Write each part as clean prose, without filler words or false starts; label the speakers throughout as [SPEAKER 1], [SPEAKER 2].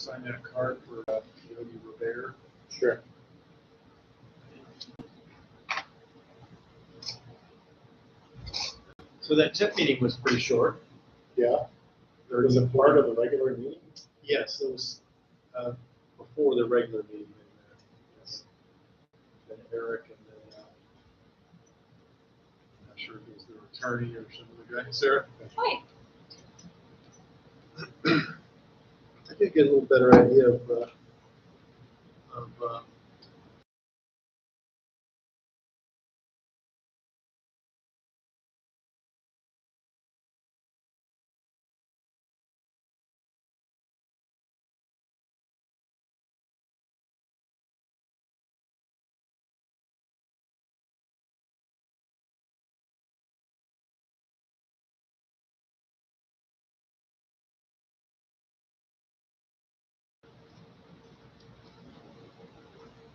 [SPEAKER 1] sign that card for Yogi Rivera.
[SPEAKER 2] Sure.
[SPEAKER 1] So that tip meeting was pretty short.
[SPEAKER 2] Yeah. Was it part of the regular meeting?
[SPEAKER 1] Yes, it was before the regular meeting. Yes. Then Eric and then I'm not sure if it was the attorney or some other guy. Sarah?
[SPEAKER 3] Hi.
[SPEAKER 1] I did get a little better idea of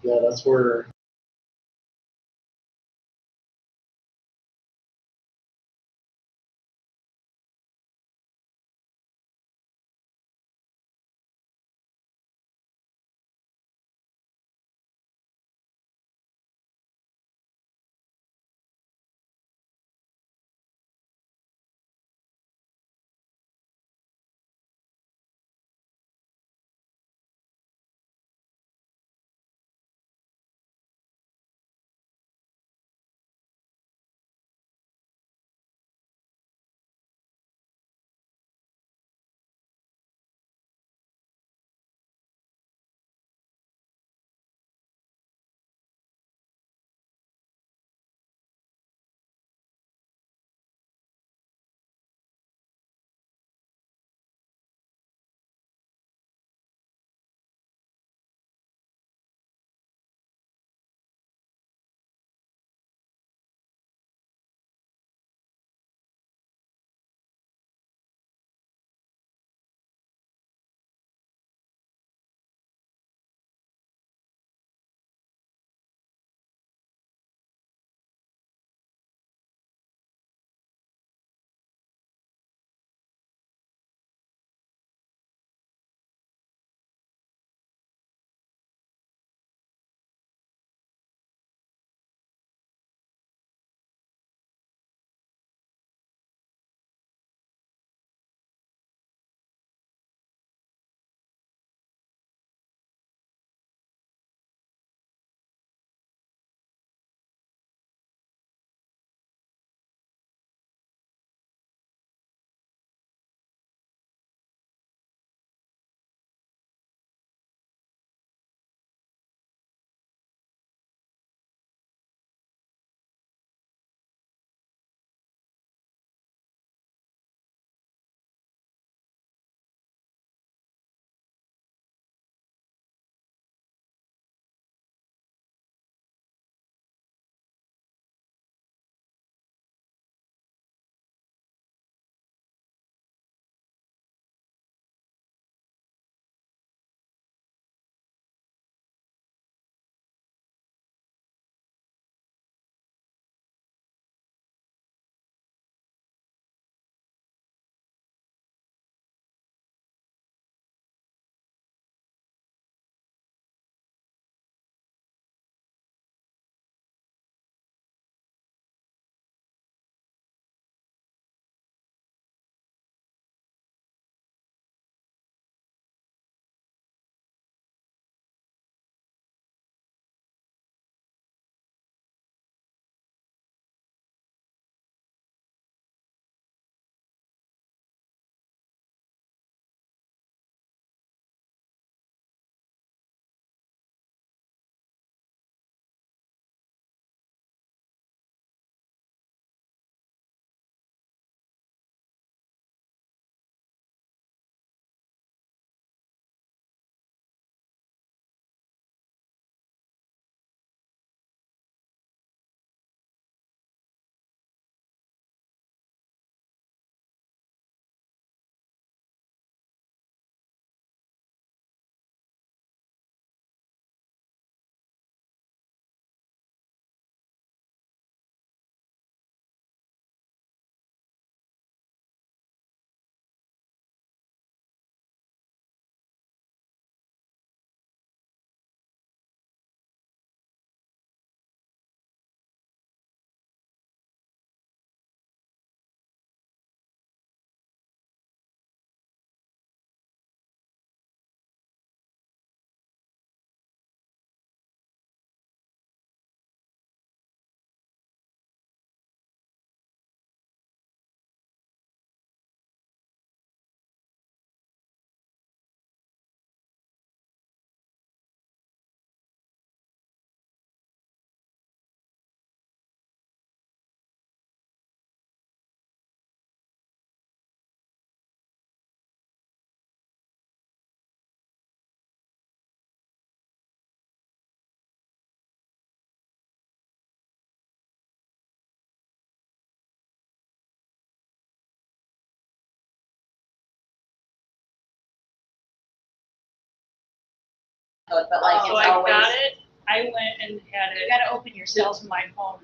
[SPEAKER 2] Yeah, that's where
[SPEAKER 3] but like
[SPEAKER 4] So
[SPEAKER 3] it's
[SPEAKER 4] I
[SPEAKER 3] always.
[SPEAKER 4] got it, I went and had
[SPEAKER 5] You
[SPEAKER 4] it
[SPEAKER 5] gotta open your cell
[SPEAKER 4] built to my phone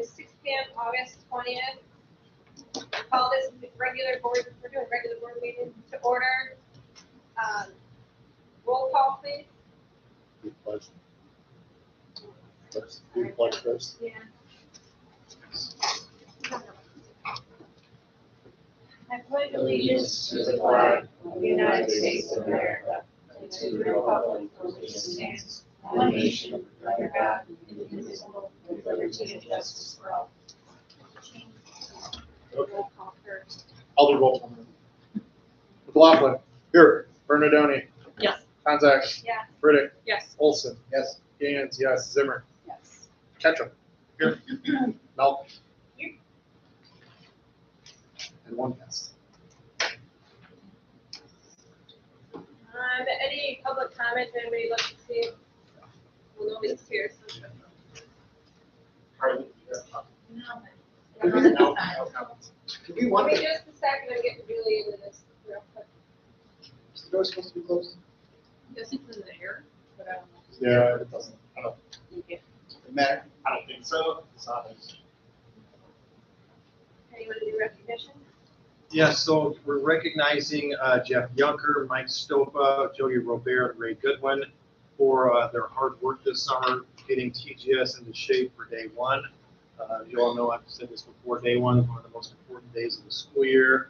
[SPEAKER 3] 6 PM, August 20th. Call this regular board, we're doing regular board meeting to order. Roll call, please.
[SPEAKER 2] Do pledge. First, do pledge first.
[SPEAKER 3] Yeah. I pledge allegiance to the flag of the United States of America and to the republic for which it stands, one nation, under God, indivisible, with liberty and justice for all. Roll call first.
[SPEAKER 2] I'll do roll call. McLaughlin. Here. Bernadoni.
[SPEAKER 4] Yes.
[SPEAKER 2] Contact.
[SPEAKER 3] Yeah.
[SPEAKER 2] Riddick.
[SPEAKER 4] Yes.
[SPEAKER 2] Olson. Yes. Gans, yes. Zimmer.
[SPEAKER 4] Yes.
[SPEAKER 2] Ketchum. Here. Mel.
[SPEAKER 3] Here.
[SPEAKER 2] And one yes.
[SPEAKER 3] Any public comment, anybody look to see? Well, nobody's here, so.
[SPEAKER 1] Hardly.
[SPEAKER 3] No.
[SPEAKER 1] No comments.
[SPEAKER 2] Do we
[SPEAKER 3] Give
[SPEAKER 2] want
[SPEAKER 3] me
[SPEAKER 2] the
[SPEAKER 3] just a second, I'm getting really into this real quick.
[SPEAKER 2] door supposed to be closed?
[SPEAKER 4] Guess it's in the air, but I don't know.
[SPEAKER 2] Yeah, it doesn't. I don't.
[SPEAKER 4] Okay.
[SPEAKER 2] Matter.
[SPEAKER 1] I don't think so. It's not.
[SPEAKER 3] Anyone do recognition?
[SPEAKER 5] Yeah, so we're recognizing Jeff Yunker, Mike Stopa, Jody Robert, and Ray Goodwin for their hard work this summer, getting TGS into shape for day one. You all know I've said this before, day one is one of the most important days of the school year.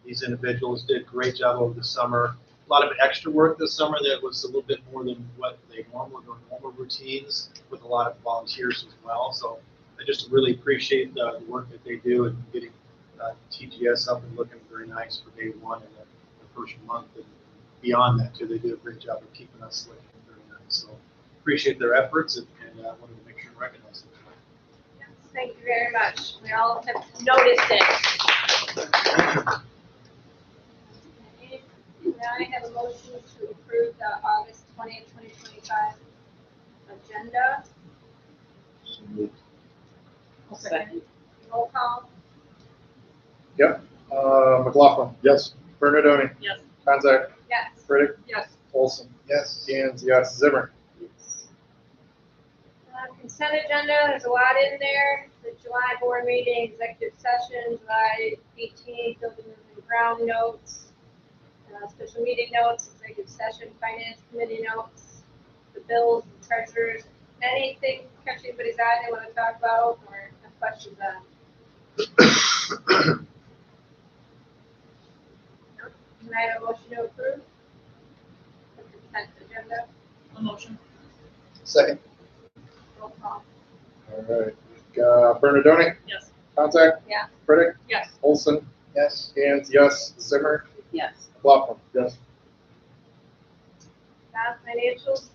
[SPEAKER 5] These individuals did a great job over the summer. A lot of extra work this summer that was a little bit more than what they normally do, normal routines, with a lot of volunteers as well. So I just really appreciate the work that they do in getting TGS up and looking very nice for day one and the first month and beyond that too. They do a great job of keeping us looking very nice. So appreciate their efforts and wanted to make sure to recognize them.
[SPEAKER 3] Yes, thank you very much. We all have noticed it. Okay, now I have a motion to approve the August 20th, 2025 agenda.
[SPEAKER 4] Second.
[SPEAKER 3] Roll call.
[SPEAKER 2] Yep. McLaughlin. Yes. Bernadoni.
[SPEAKER 4] Yes.
[SPEAKER 2] Contact.
[SPEAKER 3] Yes.
[SPEAKER 2] Riddick.
[SPEAKER 4] Yes.
[SPEAKER 2] Olson. Yes. Gans, yes. Zimmer.
[SPEAKER 3] Consent agenda, there's a lot in there. The July board meeting, executive session, July 18th, building and ground notes, special meeting notes, executive session, finance committee notes, the bills, and treasurers, anything catch anybody's eye they want to talk about or have questions on? No? Can I have a motion to approve the consent agenda?
[SPEAKER 4] A motion.
[SPEAKER 2] Second.
[SPEAKER 3] Roll call.
[SPEAKER 2] All right. Bernadoni.
[SPEAKER 4] Yes.
[SPEAKER 2] Contact.
[SPEAKER 3] Yeah.
[SPEAKER 2] Riddick.
[SPEAKER 4] Yes.
[SPEAKER 2] Olson. Yes. Gans, yes. Zimmer.
[SPEAKER 4] Yes.
[SPEAKER 2] McLaughlin. Yes.
[SPEAKER 3] Financials?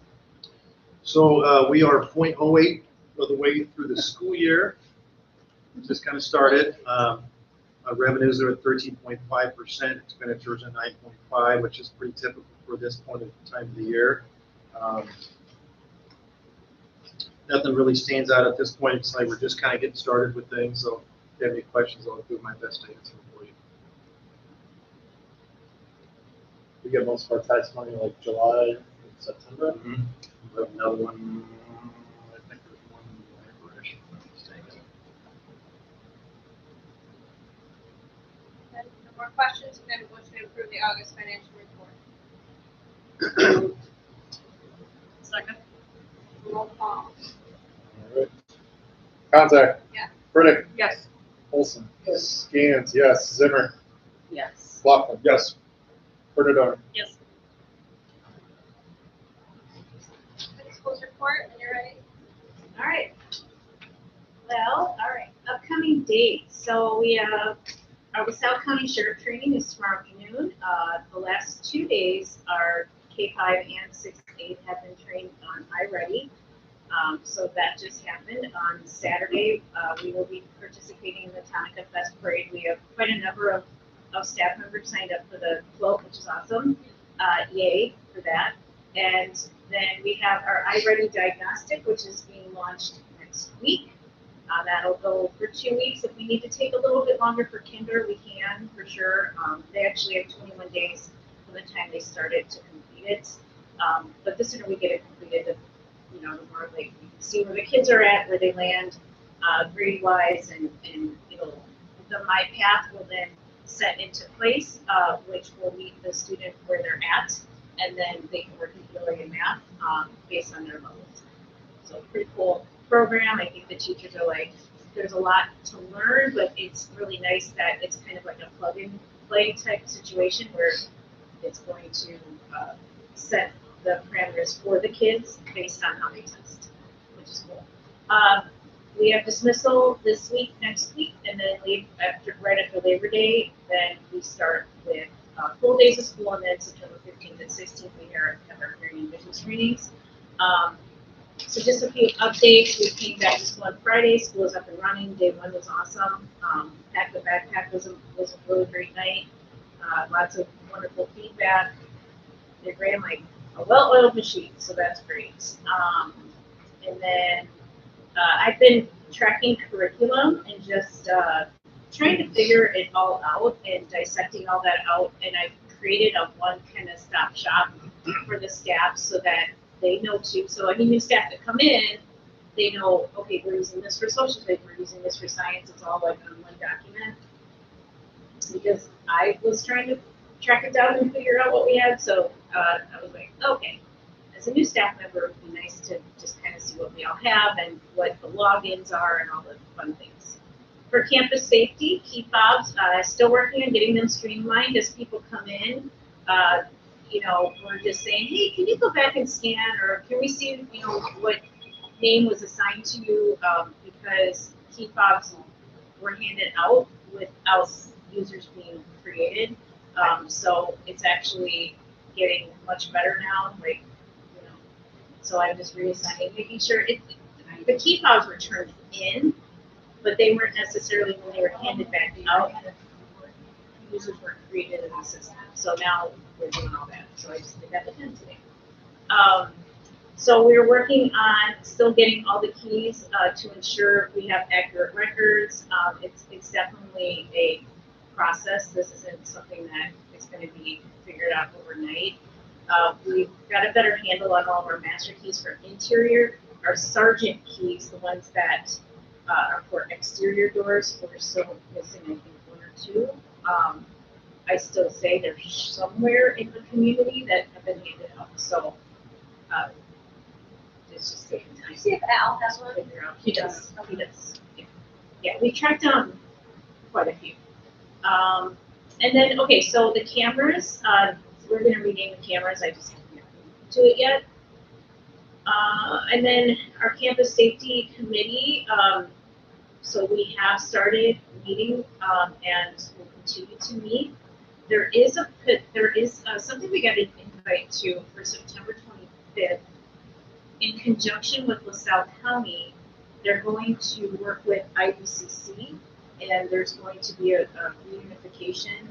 [SPEAKER 5] So we are 0.08 of the way through the school year. Just kind of started. Our revenues are at 13.5%. Expenditures are 9.5%, which is pretty typical for this point of time of the year. Nothing really stands out at this point. It's like we're just kind of getting started with things. So if you have any questions, I'll do my best to answer them for you.
[SPEAKER 2] We get most of our tax money like July, September.
[SPEAKER 5] We have another one. I think there's one November-ish, if I'm not mistaken.
[SPEAKER 3] No more questions, and then motion to approve the August financial report.
[SPEAKER 4] Second.
[SPEAKER 3] Roll call.
[SPEAKER 2] All right. Contact.
[SPEAKER 3] Yeah.
[SPEAKER 2] Riddick.
[SPEAKER 4] Yes.
[SPEAKER 2] Olson. Yes. Gans, yes. Zimmer.
[SPEAKER 4] Yes.
[SPEAKER 2] McLaughlin. Yes. Bernadoni.
[SPEAKER 4] Yes.
[SPEAKER 3] Principal's report, when you're ready.
[SPEAKER 6] All right. Well, all right, upcoming dates. So we have our LaSalle County Sheriff training is tomorrow afternoon. The last 2 days, our K-5 and 6-8 have been trained on iReady. So that just happened. On Saturday, we will be participating in the Tonica Fest Parade. We have quite a number of staff members signed up for the float, which is awesome. Yay for that. And then we have our iReady diagnostic, which is being launched next week. That'll go for 2 weeks. If we need to take a little bit longer for kinder, we can for sure. They actually have 21 days from the time they started to complete it. But the sooner we get it completed, the more like we can see where the kids are at, where they land. grade-wise, and the My Path will then set into place, which will meet the student where they're at, and then they can work in ELA and math based on their levels. So pretty cool program. I think the teachers are like, there's a lot to learn, but it's really nice that it's kind of like a plug-and-play type situation where it's going to set the parameters for the kids based on how they test, which is cool. We have dismissal this week, next week, and then right after Labor Day, then we start with full days of school, and then September 15th and 16th, we have our hearing and vision screenings. So just a few updates. We came back to school on Friday. School is up and running. Day one was awesome. Pack the Backpack was a really great night. Lots of wonderful feedback. They ran like a well-oiled machine, so that's great. And then I've been tracking curriculum and just trying to figure it all out and dissecting all that out. And I've created a one kind of stop shop for the staff so that they know too. So any new staff that come in, they know, okay, we're using this for social studies, we're using this for science. It's all like on one document. Because I was trying to track it down and figure out what we had. So I was like, okay, as a new staff member, it would be nice to just kind of see what we all have and what the logins are and all the fun things. For campus safety, key fobs, still working on getting them streamlined as people come in. We're just saying, hey, can you go back and scan, or can we see, what name was assigned to you, because key fobs were handed out without users being created. So it's actually getting much better now, so I'm just reassigning, making sure the key fobs were turned in, but they weren't necessarily, when they were handed back out, users weren't created in the system. So now we're doing all that. So I just did that with him today. So we're working on still getting all the keys to ensure we have accurate records. It's definitely a process. This isn't something that is going to be figured out overnight. We've got a better handle on all of our master keys for interior. Our sergeant keys, the ones that are for exterior doors, we're still missing, I think, one or two. I still say they're somewhere in the community that have been handed out. So it's just taking time.
[SPEAKER 3] See if Al has one.
[SPEAKER 6] Figure out. He does. He does. Yeah, we tracked down quite a few. And then, okay, so the cameras, we're going to rename the cameras. I just haven't gotten to it yet. And then our campus safety committee, so we have started meeting and we'll continue to meet. There is something we got an invite to for September 25th. In conjunction with LaSalle County, they're going to work with IBCC, and there's going to be a reunification.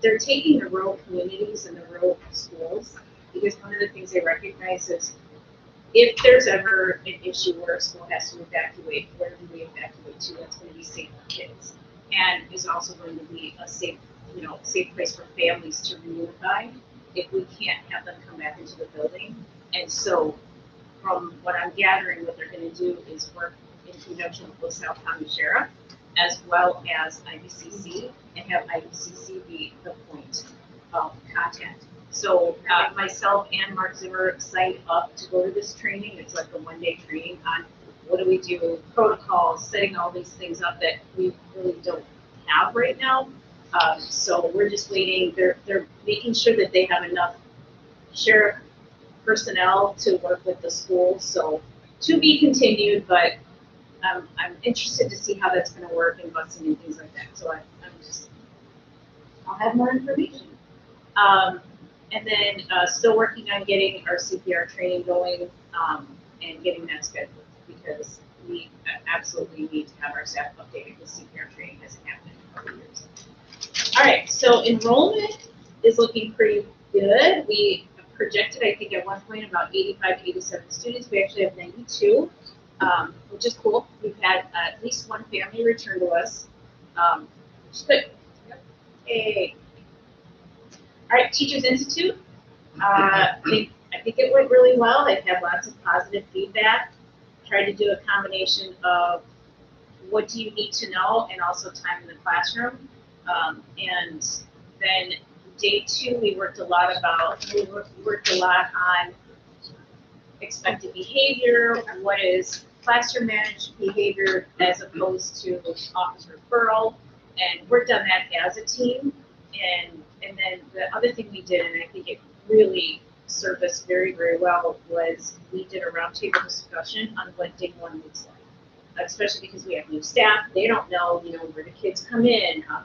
[SPEAKER 6] They're taking the rural communities and the rural schools, because one of the things they recognize is if there's ever an issue where a school has to evacuate, where do we evacuate to? That's going to be safe for kids, and is also going to be a safe place for families to reunify if we can't have them come back into the building. And so, from what I'm gathering, what they're going to do is work in conjunction with LaSalle County Sheriff, as well as IBCC, and have IBCC be the point of contact. So myself and Mark Zimmer signed up to go to this training. It's like a one-day training on what do we do, protocols, setting all these things up that we really don't have right now. So we're just waiting. They're making sure that they have enough sheriff personnel to work with the schools. So to be continued, but I'm interested to see how that's going to work in busing and things like that. So I'll have more information. And then still working on getting our CPR training going and getting that scheduled, because we absolutely need to have our staff updated with CPR training. Hasn't happened in a couple years. All right, so enrollment is looking pretty good. We projected, I think, at one point about 85 to 87 students. We actually have 92, which is cool. We've had at least one family return to us. Which is good. Hey. All right, Teachers Institute. I think it went really well. They've had lots of positive feedback. Tried to do a combination of what do you need to know and also time in the classroom. And then day 2, we worked a lot on expected behavior, what is classroom managed behavior as opposed to office referral, and worked on that as a team. And then the other thing we did, and I think it really served us very, very well, was we did a roundtable discussion on what day 1 looks like. Especially because we have new staff, they don't know, where the kids come in, how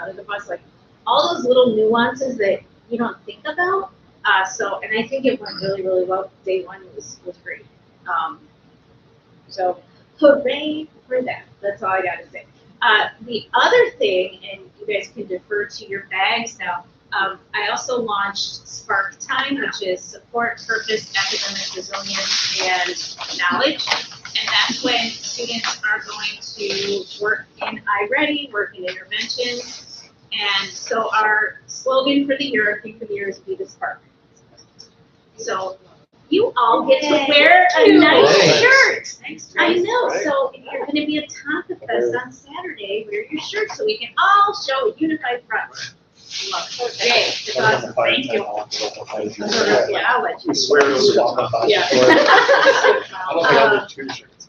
[SPEAKER 6] does the bus, like, all those little nuances that you don't think about. And I think it went really, really well. Day 1 was great. So hooray for that. That's all I gotta say. The other thing, and you guys can defer to your bags now, I also launched Spark Time, which is support, purpose, academic resilience, and knowledge. And that's when students are going to work in iReady, work in intervention. And so our slogan for the year, I think for the year, is Be the Spark. So you all get to wear a nice shirt.
[SPEAKER 4] Thanks,
[SPEAKER 6] I
[SPEAKER 4] Trace.
[SPEAKER 6] know, so if you're gonna be at Tonka Fest on Saturday, wear your shirt so we can all show a unified front. Love it. Yay, it's awesome, thank you. Yeah, I'll let you.
[SPEAKER 5] Swear to the
[SPEAKER 6] Yeah.
[SPEAKER 2] I don't think I'll do 2 shirts.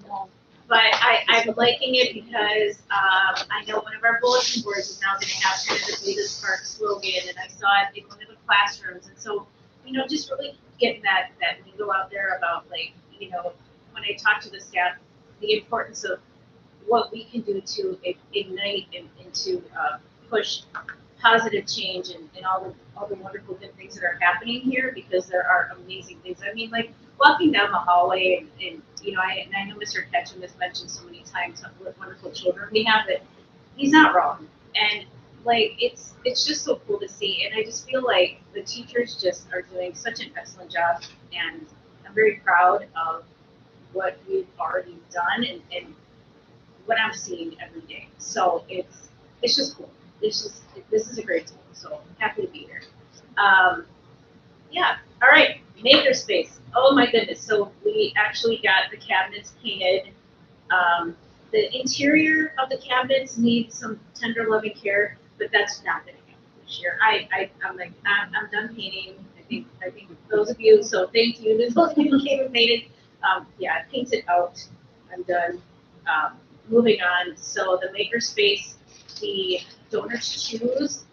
[SPEAKER 6] But I'm liking it because I know one of our bulletin boards is now gonna have kind of the Be the Spark slogan, and I saw it in one of the classrooms, and so, just really getting that lingo out there about, like, when I talk to the staff, the importance of what we can do to ignite and to push positive change and all the wonderful good things that are happening here, because there are amazing things. I mean, like, walking down the hallway and I know Mr. Ketchum has mentioned so many times what wonderful children we have, that he's not wrong. And, like, it's just so cool to see, and I just feel like the teachers just are doing such an excellent job, and I'm very proud of what we've already done and what I'm seeing every day. So it's just cool. This is a great tool, so happy to be here. Yeah, all right, makerspace. Oh my goodness, so we actually got the cabinets painted. The interior of the cabinets needs some tender loving care, but that's not gonna happen this year. I'm done painting. I think those of you, so thank you to those people who came and painted. Yeah, I painted out. I'm done. Moving on, so the makerspace, the donors choose.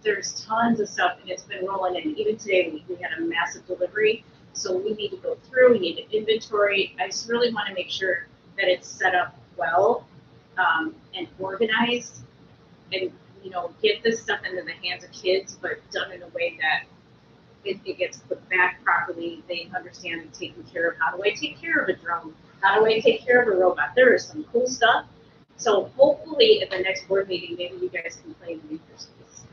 [SPEAKER 6] There's tons of stuff, and it's been rolling in. Even today, we had a massive delivery, so we need to go through, we need to inventory. I just really want to make sure that it's set up well and organized, and get this stuff into the hands of kids, but done in a way that it gets put back properly. They understand and taken care of. How do I take care of a drone? How do I take care of a robot? There is some cool stuff. So hopefully at the next board meeting, maybe you guys can play in the makerspace.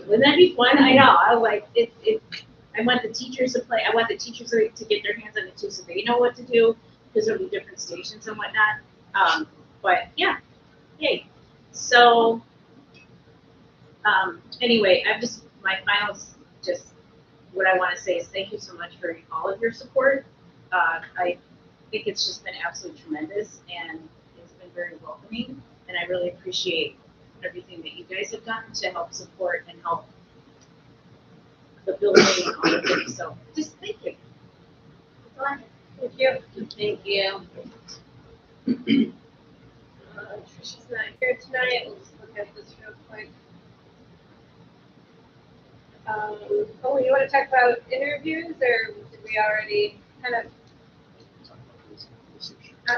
[SPEAKER 6] Wouldn't that be fun? I know. I like it. I want the teachers to play. I want the teachers to get their hands on it too, so they know what to do, because there'll be different stations and whatnot. But yeah, yay. So anyway, my finals, just what I want to say is thank you so much for all of your support. I think it's just been absolutely tremendous, and it's been very welcoming, and I really appreciate everything that you guys have done to help support and help the building and all of it. So just thank you.
[SPEAKER 3] Thank you.
[SPEAKER 6] Thank you.
[SPEAKER 3] Trisha's not here tonight. We'll just look at this real quick. You want to talk about interviews, or did we already kind of?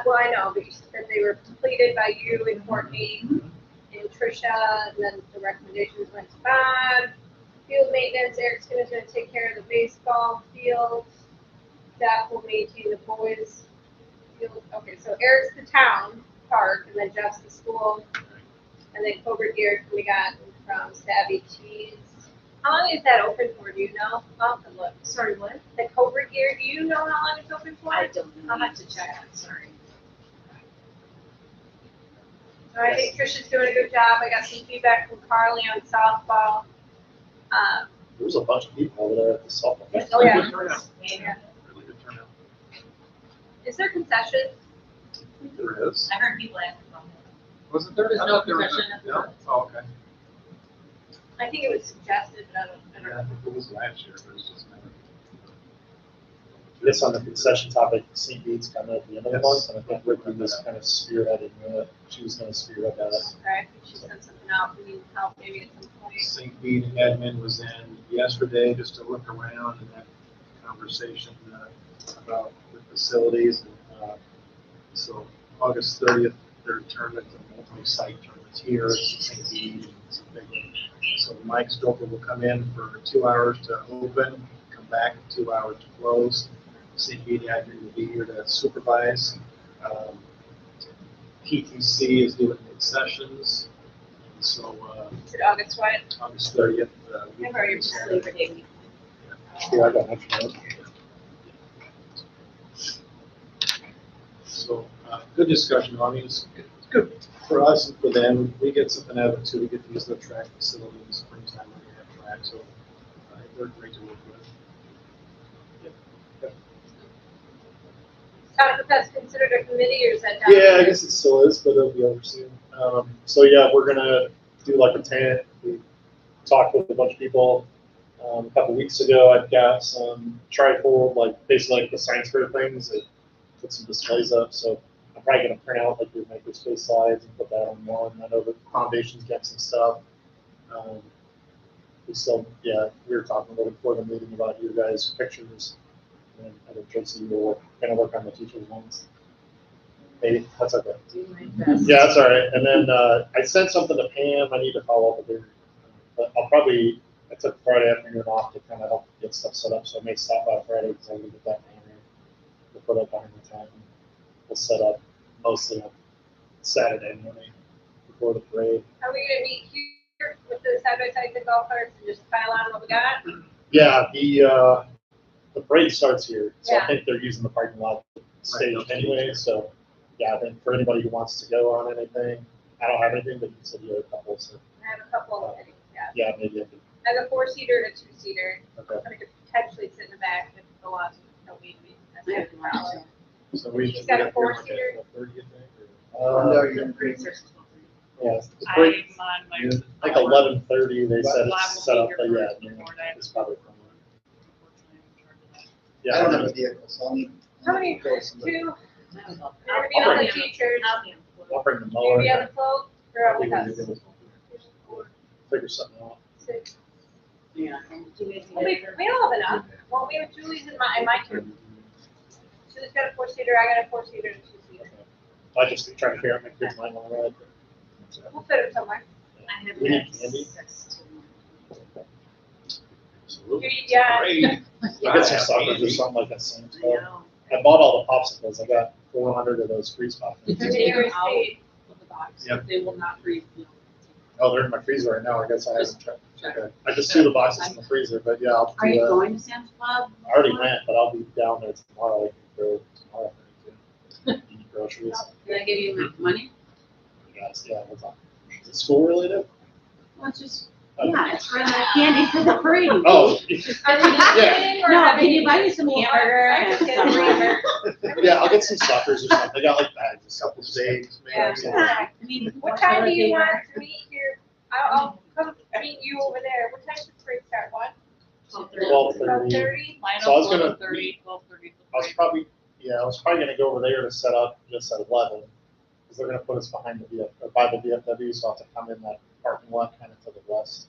[SPEAKER 3] Well, I know, but you said they were completed by you and Courtney and Trisha, and then the recommendations went to Bob. Field maintenance, Eric's gonna take care of the baseball field. Staff will maintain the boys field. Okay, so Eric's the town park, and then Jeff's the school, and then Cobra Gear we got from Savvy Cheese. How long is that open for? Do you know? I'll have to look. Sorry, what? The Cobra Gear. Do you know how long it's open for?
[SPEAKER 6] I don't know.
[SPEAKER 3] I'll have to check. Sorry. So I think Trisha's doing a good job. I got some feedback from Carly on softball.
[SPEAKER 2] There was a bunch of people over there at the softball. game.
[SPEAKER 3] Oh, yeah.
[SPEAKER 5] Good turnout.
[SPEAKER 3] Yeah.
[SPEAKER 5] Really good turnout.
[SPEAKER 3] Is there concessions?
[SPEAKER 5] I think there is.
[SPEAKER 4] I heard people asking about that.
[SPEAKER 5] Was it there?
[SPEAKER 4] There's
[SPEAKER 5] I
[SPEAKER 4] no
[SPEAKER 5] thought there was
[SPEAKER 4] concession
[SPEAKER 5] a-
[SPEAKER 4] at the
[SPEAKER 5] No?
[SPEAKER 4] front.
[SPEAKER 5] Oh, okay.
[SPEAKER 3] I think it was suggested, but I don't
[SPEAKER 5] Yeah, I
[SPEAKER 3] know.
[SPEAKER 5] think it was last year, but it's just never.
[SPEAKER 2] I guess on the concession topic, St. Bede's coming at the end of the
[SPEAKER 5] Yes.
[SPEAKER 2] month, and I think Ricky was kind of spearheading it. She was gonna spearhead that.
[SPEAKER 3] Alright, I think she sent something out, we need help maybe at some point.
[SPEAKER 5] St. Bede admin was in yesterday just to look around and have conversation about the facilities. And, so August 30th, their tournament, the multi-site tournament here at St. Bede. It's a big one. So Mike Stoker will come in for 2 hours to open, come back 2 hours to close. St. Bede admin will be here to supervise. PTC is doing concessions. So,
[SPEAKER 3] Is it August what?
[SPEAKER 5] August 30th.
[SPEAKER 3] I've already
[SPEAKER 6] Labor Day week.
[SPEAKER 2] Yeah, I got much more.
[SPEAKER 5] So, good discussion. I mean, it's good for us and for them. We get something out of it too. We get to use the track facility in the springtime when we have track. So, they're great to work with.
[SPEAKER 3] Town of Pest considered a committee or is that done?
[SPEAKER 2] Yeah, I guess it still is, but it'll be over soon. So yeah, we're gonna do like a tent. We talked with a bunch of people a couple weeks ago. I've got some trifold, like basically like the science fair things that put some displays up. So I'm probably gonna print out like your makerspace slides and put that on one. I know the foundation's got some stuff. We still, yeah, we were talking a little before the meeting about your guys' pictures. And I think Tracy, you were gonna work on the teachers' ones. Hey, that's okay.
[SPEAKER 6] Do my best.
[SPEAKER 2] Yeah, that's all right. And then I sent something to Pam. I need to follow up with her. But I took Friday afternoon off to kind of help get stuff set up. So I may stop by Friday because I'm going to get that banner to put up behind the tent. We'll set up mostly on Saturday morning before the parade.
[SPEAKER 3] Are we gonna meet here with the side-by-side the golf carts and just pile on what we got?
[SPEAKER 2] Yeah, the parade starts here. So
[SPEAKER 3] Yeah.
[SPEAKER 2] I think they're using the parking lot stage
[SPEAKER 5] Right.
[SPEAKER 2] anyway. So yeah, I think for anybody who wants to go on anything, I don't have anything, but you said you had a couple. So
[SPEAKER 3] I have a couple of things, yeah.
[SPEAKER 2] yeah, maybe I could.
[SPEAKER 3] I have a 4-seater and a 2-seater.
[SPEAKER 2] Okay.
[SPEAKER 3] I could potentially sit in the back if the lot don't need me. That's
[SPEAKER 6] I
[SPEAKER 3] it.
[SPEAKER 6] have one, so.
[SPEAKER 5] So we
[SPEAKER 3] He's
[SPEAKER 5] should
[SPEAKER 3] got
[SPEAKER 5] be
[SPEAKER 3] a
[SPEAKER 5] up here like
[SPEAKER 3] 4-seater?
[SPEAKER 5] at 30, you think? Or?
[SPEAKER 2] Uh,
[SPEAKER 6] The parade starts at 12:30.
[SPEAKER 2] yeah, the parade,
[SPEAKER 4] I'm on my.
[SPEAKER 2] like 11:30. They said
[SPEAKER 4] Well, I
[SPEAKER 2] it's
[SPEAKER 4] will
[SPEAKER 2] set
[SPEAKER 4] be
[SPEAKER 2] up,
[SPEAKER 4] here
[SPEAKER 2] but yeah,
[SPEAKER 4] first
[SPEAKER 2] you know,
[SPEAKER 4] before that.
[SPEAKER 2] it's probably.
[SPEAKER 4] Unfortunately, I'm in charge of that.
[SPEAKER 2] Yeah,
[SPEAKER 7] I don't have a vehicle, so I'll need.
[SPEAKER 3] How many,
[SPEAKER 7] go with somebody.
[SPEAKER 3] 2,
[SPEAKER 6] I was all-
[SPEAKER 3] you're gonna be on the teachers,
[SPEAKER 6] I'll be on the
[SPEAKER 2] I'll
[SPEAKER 6] floor.
[SPEAKER 2] bring the
[SPEAKER 3] you're
[SPEAKER 2] mower.
[SPEAKER 3] gonna be on the float, or
[SPEAKER 2] I'll
[SPEAKER 3] with
[SPEAKER 2] be
[SPEAKER 3] us?
[SPEAKER 2] with you. Figure something out.
[SPEAKER 3] 6.
[SPEAKER 6] Yeah, and do you guys
[SPEAKER 3] Well,
[SPEAKER 6] need
[SPEAKER 3] we all have enough. Well, we have Julie's and my 2. Julie's got a 4-seater, I got a 4-seater and a 2-seater.
[SPEAKER 2] I just been trying to figure out my kids might want to ride.
[SPEAKER 3] We'll fit it somewhere.
[SPEAKER 6] I have
[SPEAKER 2] We need
[SPEAKER 6] that
[SPEAKER 2] candy.
[SPEAKER 6] 6 to
[SPEAKER 5] Absolutely.
[SPEAKER 3] Yeah.
[SPEAKER 5] Great.
[SPEAKER 2] I got some suckers or something like that. Same
[SPEAKER 6] I
[SPEAKER 2] stuff.
[SPEAKER 6] know.
[SPEAKER 2] I bought all the popsicles. I got 400 of those freeze pops.
[SPEAKER 4] If you
[SPEAKER 3] Maybe
[SPEAKER 4] take them
[SPEAKER 3] yours
[SPEAKER 4] out
[SPEAKER 3] paid.
[SPEAKER 4] of the box,
[SPEAKER 5] Yep.
[SPEAKER 4] they will not freeze.
[SPEAKER 2] Oh, they're in my freezer right now. I guess I haven't
[SPEAKER 4] Just
[SPEAKER 2] checked.
[SPEAKER 4] check.
[SPEAKER 2] Okay. I just threw the boxes in the freezer, but yeah, I'll
[SPEAKER 6] Are
[SPEAKER 2] do
[SPEAKER 6] you
[SPEAKER 2] that.
[SPEAKER 6] going to Sam's Club?
[SPEAKER 2] I already went, but I'll be down there tomorrow. I can go tomorrow. Eat groceries.
[SPEAKER 6] Did I give you my money?
[SPEAKER 2] Yes, yeah, what's up? Is it school related?
[SPEAKER 6] Well, it's just, yeah, it's for the candy for the parade.
[SPEAKER 2] Oh,
[SPEAKER 3] Are we kidding or
[SPEAKER 6] No,
[SPEAKER 3] having-
[SPEAKER 6] can you buy me some hamburger
[SPEAKER 3] I'm
[SPEAKER 6] and
[SPEAKER 3] kidding.
[SPEAKER 6] some?
[SPEAKER 2] yeah, I'll get some suckers or something. They got like bags, a couple of days.
[SPEAKER 3] Yeah.
[SPEAKER 6] I mean,
[SPEAKER 3] What time do you want to meet here? I'll come meet you over there. What time does the parade start? 1?
[SPEAKER 2] 12:30.
[SPEAKER 3] 12:30?
[SPEAKER 4] Mine
[SPEAKER 2] So I was
[SPEAKER 4] will
[SPEAKER 2] gonna-
[SPEAKER 4] 12:30, 12:30.
[SPEAKER 2] I was probably gonna go over there to set up just at 11, because they're gonna put us behind the or by the VFW, so I'll have to come in that parking lot kind of to the west.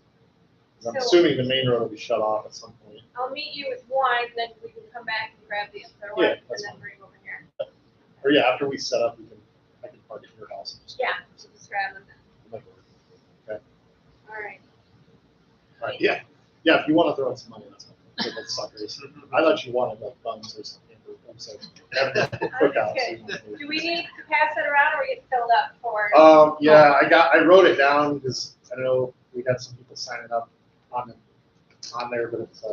[SPEAKER 2] 'Cause I'm
[SPEAKER 3] So-
[SPEAKER 2] assuming the main road will be shut off at some point.
[SPEAKER 3] I'll meet you with 1, then we can come back and grab the other one
[SPEAKER 2] Yeah,
[SPEAKER 3] and
[SPEAKER 2] that's
[SPEAKER 3] then
[SPEAKER 2] fine.
[SPEAKER 3] bring over here.
[SPEAKER 2] Or yeah, after we set up, I can park at your house. And just
[SPEAKER 3] Yeah, so just grab them then.
[SPEAKER 2] make it work.
[SPEAKER 3] All right.
[SPEAKER 2] All right, yeah, if you want to throw in some money, that's fine. For those suckers. I thought you wanted like buns or something. I'm sorry. Cookouts.
[SPEAKER 3] Do we need to pass that around or we get filled up for?
[SPEAKER 2] Yeah, I wrote it down because I know we had some people signing up on there, but it's,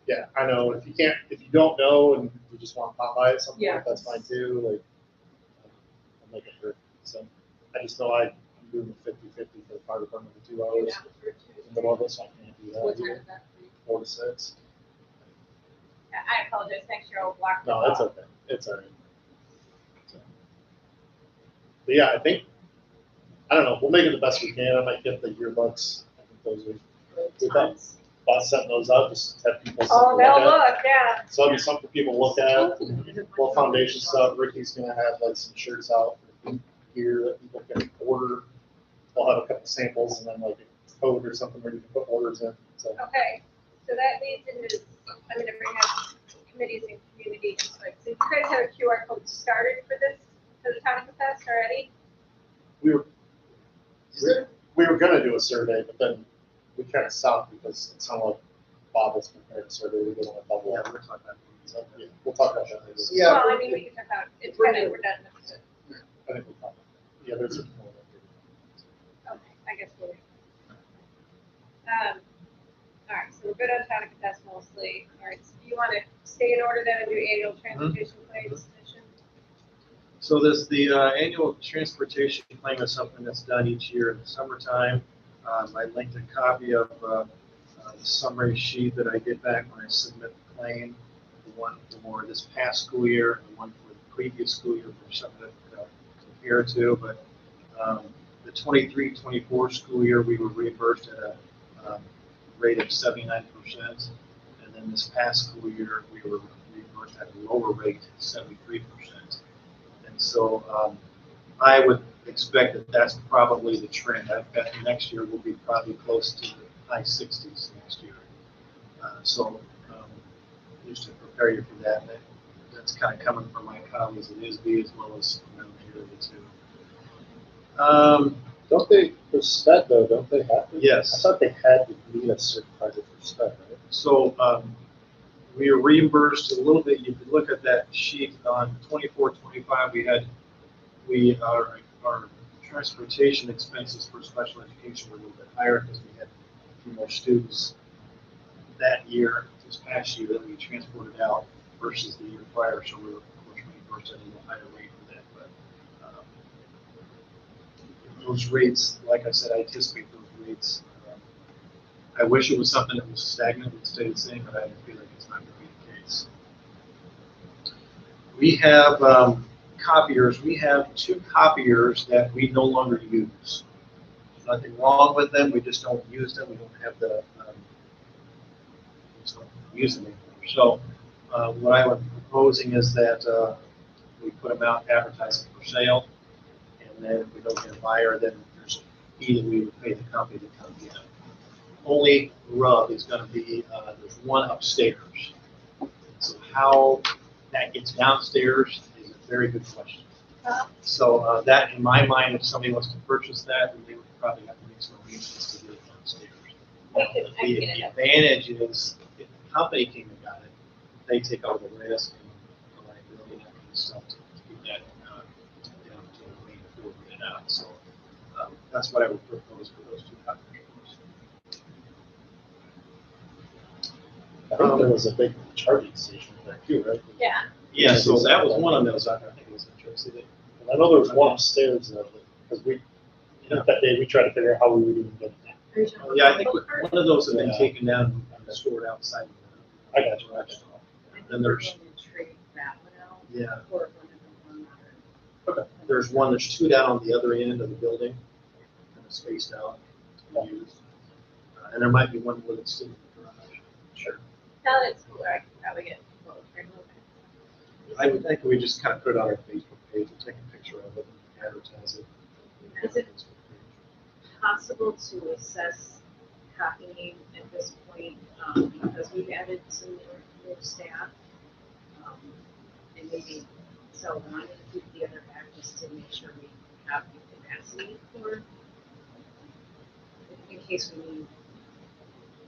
[SPEAKER 2] yeah, I know if you don't know and you just want to pop by at some
[SPEAKER 4] Yeah.
[SPEAKER 2] point, that's fine too, like, I'll make it work. So I just know I'm doing the 50-50 for the fire department for 2 hours in the middle of it, so I can't do that.
[SPEAKER 4] What time is that for you?
[SPEAKER 2] 4 to 6.
[SPEAKER 3] I apologize, next year I'll block.
[SPEAKER 2] No, that's okay. It's all right. So. But yeah, I think, I don't know, we'll make it the best we can. I might get the yearbooks. I think those are, we thought about setting those up, just have people.
[SPEAKER 3] Oh,
[SPEAKER 2] sit and
[SPEAKER 3] they'll
[SPEAKER 2] look at.
[SPEAKER 3] look, yeah.
[SPEAKER 2] So that'll be something for people to look at. Well, foundation stuff, Ricky's gonna have like some shirts out here that people can order. We'll have a couple samples and then like a code or something where you can put orders in, so.
[SPEAKER 3] Okay, so that leads into, I'm gonna bring up committees and community input. So you guys have a QR code started for this, for the Town Fest already?
[SPEAKER 2] We were gonna do a survey, but then we kind of stopped because it sounded like Bob was prepared survey, we didn't want to double
[SPEAKER 5] Yeah,
[SPEAKER 2] up.
[SPEAKER 5] we're talking about.
[SPEAKER 2] So, yeah, we'll talk about that later.
[SPEAKER 5] Yeah.
[SPEAKER 3] Well, I mean, we can talk about, it's kind of redundant.
[SPEAKER 2] I think we'll talk about that. Yeah, there's a.
[SPEAKER 3] Okay, I guess we'll. All right, so we're good on Town Fest mostly. All right, so do you want to stay in order then and do annual transportation claims submission?
[SPEAKER 5] So the annual transportation claim is something that's done each year in the summertime. I linked a copy of the summary sheet that I get back when I submit the claim, the one for this past school year, and the one for the previous school year for something to compare to. But the 23-24 school year, we were reimbursed at a rate of 79%. And then this past school year, we were reimbursed at a lower rate, 73%. And so I would expect that that's probably the trend. I bet next year will be probably close to the high 60s next year. So just to prepare you for that, that's kind of coming from my colleagues at ISB as well as from here too.
[SPEAKER 2] Don't they, for SPED though, don't they have to?
[SPEAKER 5] Yes.
[SPEAKER 2] I thought they had to meet a certain target for SPED, right?
[SPEAKER 5] So we are reimbursed a little bit. You could look at that sheet on 24-25. Our transportation expenses for special education were a little bit higher because we had a few more students that year, this past year, that we transported out versus the year prior. So we were, of course, reimbursed at a little higher rate for that. But those rates, like I said, I anticipate those rates. I wish it was something that was stagnant and stayed the same, but I feel like it's not going to be the case. We have copiers. We have 2 copiers that we no longer use. There's nothing wrong with them. We just don't use them. We don't have the we just don't use them anymore. So what I am proposing is that we put them out advertising for sale, and then if we don't get a buyer, then there's a fee that we would pay the company to come get them. Only rub is going to be there's one upstairs. So how that gets downstairs is a very good question. So that, in my mind, if somebody wants to purchase that, then they would probably have to make some arrangements to get it downstairs. The advantage is if the company came and got it, they take all the risk and the liability and that kind of stuff to keep that down to the main floor and get it out. So that's what I would propose for those 2 copies.
[SPEAKER 2] I think there was a big charging station there too, right?
[SPEAKER 3] Yeah.
[SPEAKER 5] Yeah, so that was one of those. I think it was in Trail City.
[SPEAKER 2] And I know there was one upstairs though, because that day we tried to figure out how we would even get it.
[SPEAKER 5] Yeah, I think one of those have been taken down and stored outside.
[SPEAKER 2] I got you.
[SPEAKER 5] Then there's, yeah, there's one, there's 2 down on the other end of the building, kind of spaced out. And there might be one more that's still in the garage. Sure.
[SPEAKER 3] Now that it's cooler, I can probably get both.
[SPEAKER 5] I would think we just kind of put it on our Facebook page and take a picture of it and advertise it.
[SPEAKER 6] Is it possible to assess copying at this point, because we've added some new staff, and maybe sell one and keep the other back just to make sure we have the capacity for, in case we need.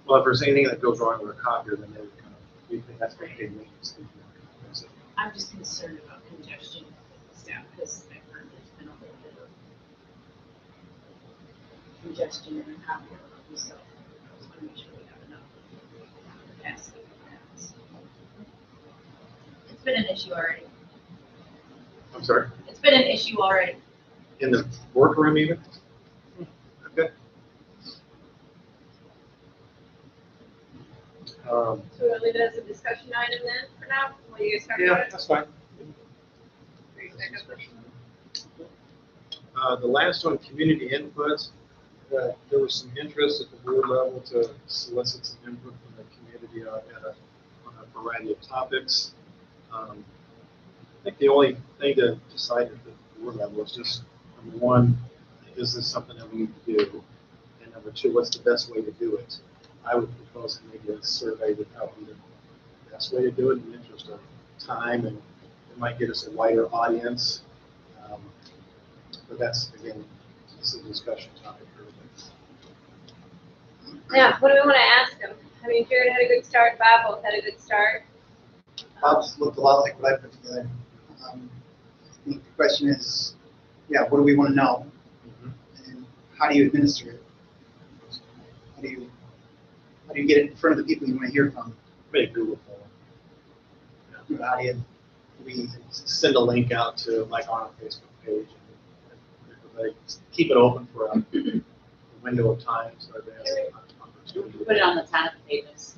[SPEAKER 5] Well, if there's anything that goes wrong with a copier, then they would kind of, we think that's going to be maintenance.
[SPEAKER 6] I'm just concerned about congestion with the staff, because I've heard there's been a little bit of congestion in the copier, so I just want to make sure we have enough capacity for that.
[SPEAKER 7] It's been an issue already.
[SPEAKER 5] I'm sorry,
[SPEAKER 7] It's been an issue already.
[SPEAKER 5] in the workroom even? Okay.
[SPEAKER 2] Um,
[SPEAKER 3] So we'll leave it as a discussion item then for now, while you guys talk
[SPEAKER 5] Yeah,
[SPEAKER 3] about it?
[SPEAKER 5] that's fine.
[SPEAKER 3] Great, second.
[SPEAKER 5] The last one, community input. There was some interest at the board level to solicit some input from the community on a variety of topics. I think the only thing to decide at the board level is just, number one, is this something that we need to do? And number two, what's the best way to do it? I would propose maybe a survey would probably be the best way to do it in the interest of time, and it might get us a wider audience. But that's, again, it's a discussion topic for everybody.
[SPEAKER 3] Yeah, what do we want to ask them? I mean, Jared had a good start, Bob both had a good start.
[SPEAKER 8] Bob's looked a lot like what I put together. I think the question is, yeah, what do we want to know? And how do you administer it? How do you get it in front of the people you want to hear from?
[SPEAKER 5] Maybe Google form.
[SPEAKER 8] How do you, we,
[SPEAKER 5] Send a link out to like on our Facebook page, and everybody keep it open for a window of time so everybody has an opportunity.
[SPEAKER 4] Put it on the top of the pages.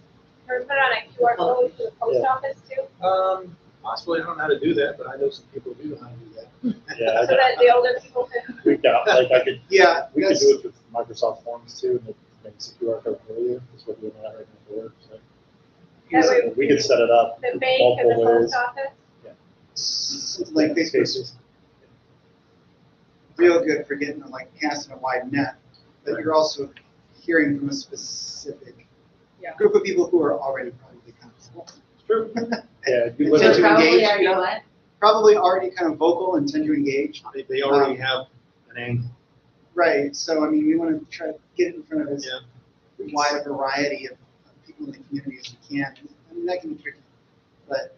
[SPEAKER 3] Or put on a QR code to the post
[SPEAKER 2] Yeah.
[SPEAKER 3] office too,
[SPEAKER 5] Possibly, I don't know how to do that, but I know some people who do know how to do that.
[SPEAKER 2] yeah,
[SPEAKER 3] so that the older people can.
[SPEAKER 2] we've got, like, I could,
[SPEAKER 8] yeah,
[SPEAKER 2] we could
[SPEAKER 8] that's,
[SPEAKER 2] do it with Microsoft Forms too, and it makes a QR code for you, that's what we're doing right now for work, so.
[SPEAKER 3] That way
[SPEAKER 2] We could set it up
[SPEAKER 3] The bank and the
[SPEAKER 2] multiple ways.
[SPEAKER 3] post office.
[SPEAKER 8] something like Facebook, real good for getting, like, casting a wide net, but you're also hearing from a specific
[SPEAKER 4] Yeah.
[SPEAKER 8] group of people who are already probably comfortable.
[SPEAKER 2] It's true. Yeah, you
[SPEAKER 8] Tend
[SPEAKER 2] limit
[SPEAKER 8] to
[SPEAKER 2] it.
[SPEAKER 4] Probably
[SPEAKER 8] engage,
[SPEAKER 4] already
[SPEAKER 8] you know?
[SPEAKER 4] what?
[SPEAKER 8] Probably already kind of vocal and tend to engage.
[SPEAKER 5] They already have an angle.
[SPEAKER 8] Right, so I mean, we want to try to get it in front of as
[SPEAKER 5] Yeah.
[SPEAKER 8] wide a variety of people in the community as we can. I mean, that can be tricky, but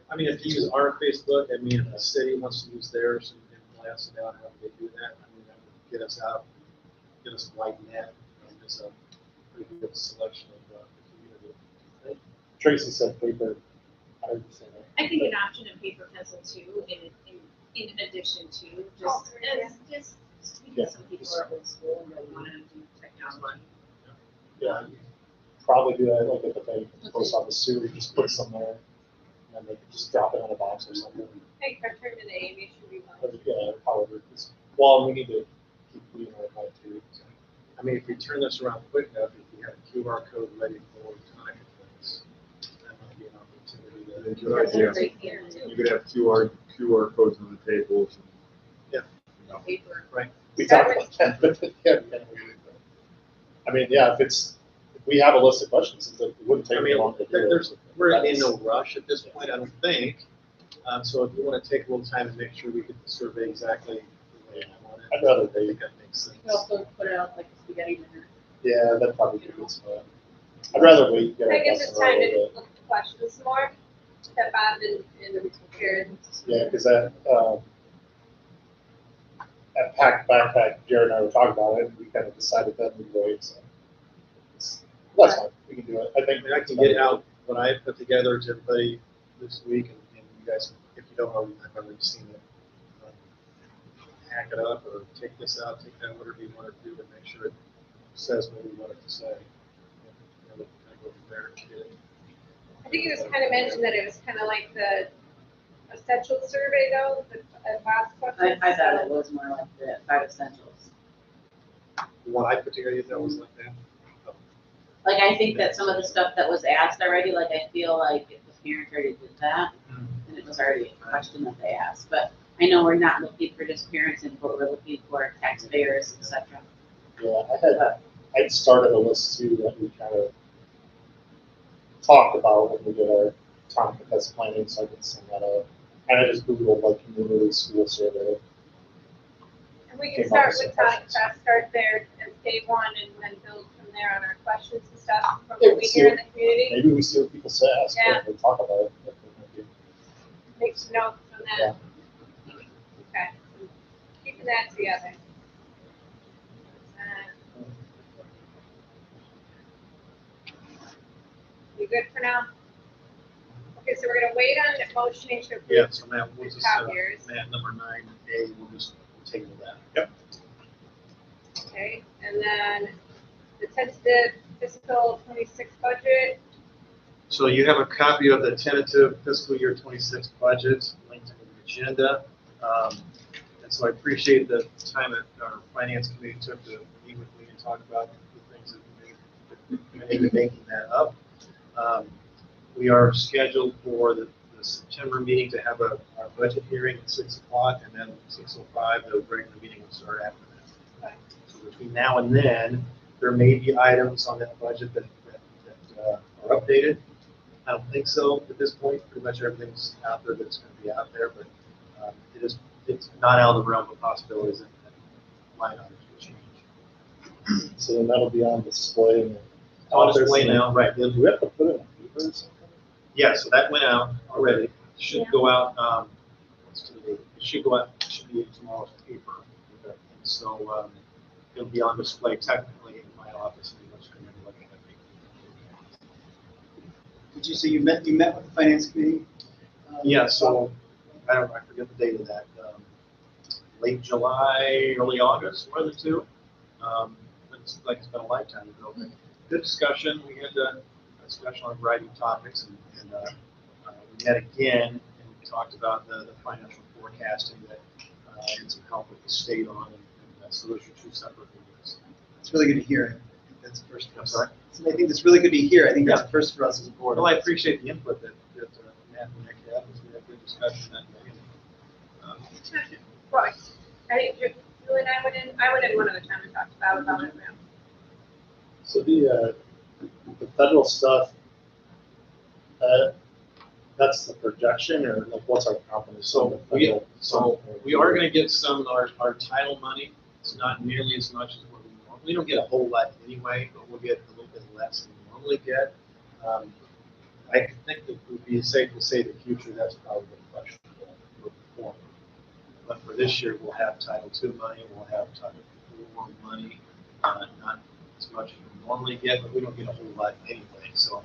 [SPEAKER 5] I mean, if you use our Facebook, I mean, if the city wants to use theirs and blast it out, how do they do that? I mean, that would get us out, get us a wide net, and just a pretty good selection of the community.
[SPEAKER 2] Tracy said paper, 100%.
[SPEAKER 6] I think an option of paper pencil too, in addition to, just because some people are old school and don't want to do technology.
[SPEAKER 2] Yeah, you probably do that like at the bank, the post office too, you just put some there, and then they can just drop it in a box or something.
[SPEAKER 3] Hey, I turned to the Amy, should we want?
[SPEAKER 2] Or, yeah, however, it's, well, we need to keep reading our life too. So.
[SPEAKER 5] I mean, if we turn this around quick enough, if we have a QR code ready for time things, that might be an opportunity.
[SPEAKER 9] Good idea.
[SPEAKER 4] Right here.
[SPEAKER 9] You could have QR codes on the tables.
[SPEAKER 4] Paper.
[SPEAKER 5] Right.
[SPEAKER 2] We talked about that, but yeah, we kinda weird, but- I mean, yeah, if we have a list of questions, it wouldn't take
[SPEAKER 5] I
[SPEAKER 2] me
[SPEAKER 5] mean,
[SPEAKER 2] long to do it.
[SPEAKER 5] we're in no rush at this point, I don't think. So if you want to take a little time to make sure we get the survey exactly the way you want it.
[SPEAKER 2] I'd rather
[SPEAKER 5] I think
[SPEAKER 2] wait.
[SPEAKER 5] that makes sense.
[SPEAKER 4] You could also put it out like a spaghetti dinner.
[SPEAKER 2] Yeah, that'd probably be good spot. I'd rather wait, get
[SPEAKER 3] I
[SPEAKER 2] our
[SPEAKER 3] guess
[SPEAKER 2] ducks
[SPEAKER 3] it's
[SPEAKER 2] in a row
[SPEAKER 3] time
[SPEAKER 2] a
[SPEAKER 3] to
[SPEAKER 2] little bit.
[SPEAKER 3] look at the questions more, that Bob and Jared.
[SPEAKER 2] Yeah, because that, at Pack Backpack, Jared and I were talking about it, and we kind of decided that we'd wait, so. That's fine, we can do it, I
[SPEAKER 5] I
[SPEAKER 2] think.
[SPEAKER 5] mean, I can get out what I put together to everybody this week, and you guys, if you don't already, I've already seen it. Hack it up, or take this out, take that, whatever you want to do to make sure it says what we want it to say. And we can kind of go from there and get it.
[SPEAKER 3] I think it was kind of mentioned that it was kind of like the essential survey though, the Bob's questions.
[SPEAKER 4] I thought it was more like the 5 essentials.
[SPEAKER 5] The one I put together, that was like that.
[SPEAKER 4] Like, I think that some of the stuff that was asked already, like, I feel like if the parents already did that, and it was already a question that they asked, but I know we're not looking for just parents input, we're looking for taxpayers, et cetera.
[SPEAKER 2] Yeah, I'd started a list too that we kind of talked about when we did our town contest planning, so I can send that out. And I just Googled like community school survey.
[SPEAKER 3] And we can
[SPEAKER 2] Came up
[SPEAKER 3] start
[SPEAKER 2] with some
[SPEAKER 3] with Todd,
[SPEAKER 2] questions.
[SPEAKER 3] start there as day one and then build from there on our questions and stuff from
[SPEAKER 2] Yeah,
[SPEAKER 3] what we
[SPEAKER 2] see
[SPEAKER 3] hear in
[SPEAKER 2] what-
[SPEAKER 3] the community.
[SPEAKER 2] Maybe we see what people say, ask,
[SPEAKER 3] Yeah.
[SPEAKER 2] and we talk about it. That might be-
[SPEAKER 3] Make some notes on that. Okay, keeping that together. You good for now? Okay, so we're gonna wait on motioning to
[SPEAKER 5] Yeah,
[SPEAKER 3] approve
[SPEAKER 5] so Matt, we'll
[SPEAKER 3] the
[SPEAKER 5] just,
[SPEAKER 3] copiers.
[SPEAKER 5] Matt, number 9A, we'll just table that. Yep.
[SPEAKER 3] Okay, and then the tentative fiscal 26 budget,
[SPEAKER 5] So you have a copy of the tentative fiscal year 26 budget linked in the agenda. And so I appreciate the time that our finance committee took to meet with me and talk about the things that made making that up. We are scheduled for the September meeting to have our budget hearing at 6 o'clock, and then 6:05, the regular meeting will start after that. So between now and then, there may be items on that budget that are updated. I don't think so at this point. Pretty much everything's out there that's going to be out there, but it's not out of the realm of possibilities that line items will change.
[SPEAKER 2] So then that'll be on display. And
[SPEAKER 5] On display now, right?
[SPEAKER 2] Do we have to put it in a paper or something?
[SPEAKER 5] Yeah, so that went out already. Should go out, what's today? It should go out, it should be in tomorrow's paper. And so it'll be on display technically in my office. And you'll screen it looking at me.
[SPEAKER 8] Did you say you met with the finance committee?
[SPEAKER 5] Yeah, so I forget the date of that. Late July, early August, one of the two. It's like it's been a lifetime ago. But good discussion. We had a discussion on a variety of topics, and we met again and we talked about the financial forecasting that I had some help with the state on, and so those are two separate meetings.
[SPEAKER 8] It's really good to hear. I think that's the first for
[SPEAKER 5] I'm
[SPEAKER 8] us.
[SPEAKER 5] sorry?
[SPEAKER 8] So I think it's really good to hear. I think that's the first for us as a board.
[SPEAKER 5] Well, I appreciate the input that Matt and Nick had. We had a good discussion that day.
[SPEAKER 3] Right. I think Julie and I went in one other time and talked about it. Yeah.
[SPEAKER 2] So the federal stuff, that's the projection, or like what's our confidence?
[SPEAKER 5] So we are going to get some of our title money. It's not nearly as much as what we normally. We don't get a whole lot anyway, but we'll get a little bit less than we normally get. I think it would be safe to say the future, that's probably questionable for. But for this year, we'll have Title II money, we'll have Title IV money, not as much as we normally get, but we don't get a whole lot anyway. So,